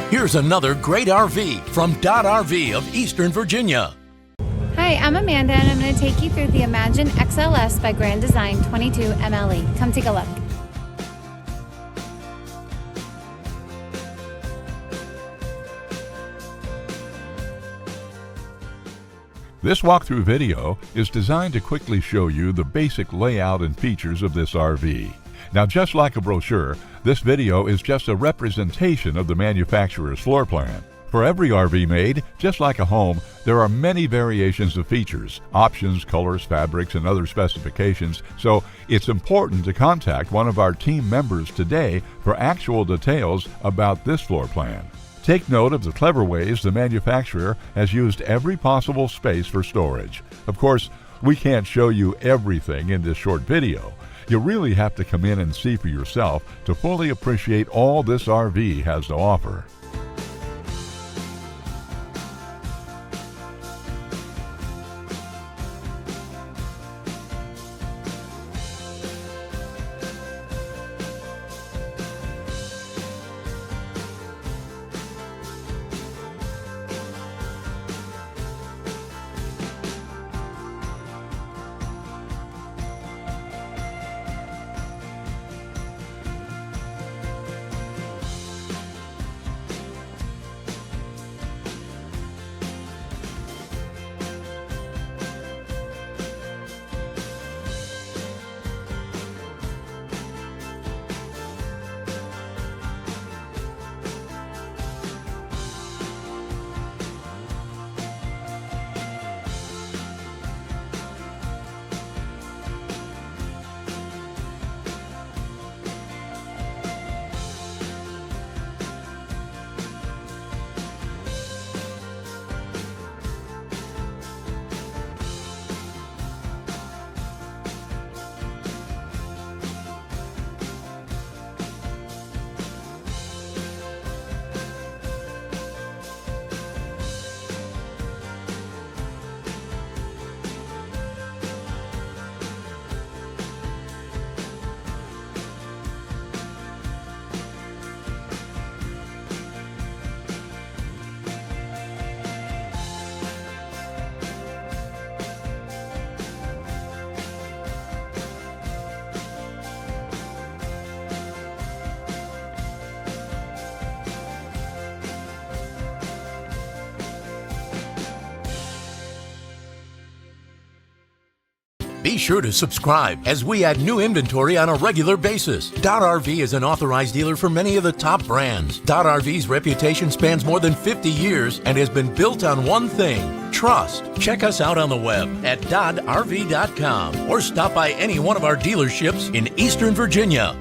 Here's another great RV from Dodd RV of Eastern Virginia. Hi, I'm Amanda and I'm going to take you through the Imagine XLS by Grand Design 22MLE. Come take a look. This walkthrough video is designed to quickly show you the basic layout and features of this RV. Now, just like a brochure, this video is just a representation of the manufacturer's floor plan. For every RV made, just like a home, there are many variations of features, options, colors, fabrics, and other specifications, so it's important to contact one of our team members today for actual details about this floor plan. Take note of the clever ways the manufacturer has used every possible space for storage. Of course, we can't show you everything in this short video. You really have to come in and see for yourself to fully appreciate all this RV has to offer. Be sure to subscribe as we add new inventory on a regular basis. Dodd RV is an authorized dealer for many of the top brands. Dodd RV's reputation spans more than 50 years and has been built on one thing: trust. Check us out on the web at doddrv.com or stop by any one of our dealerships in Eastern Virginia.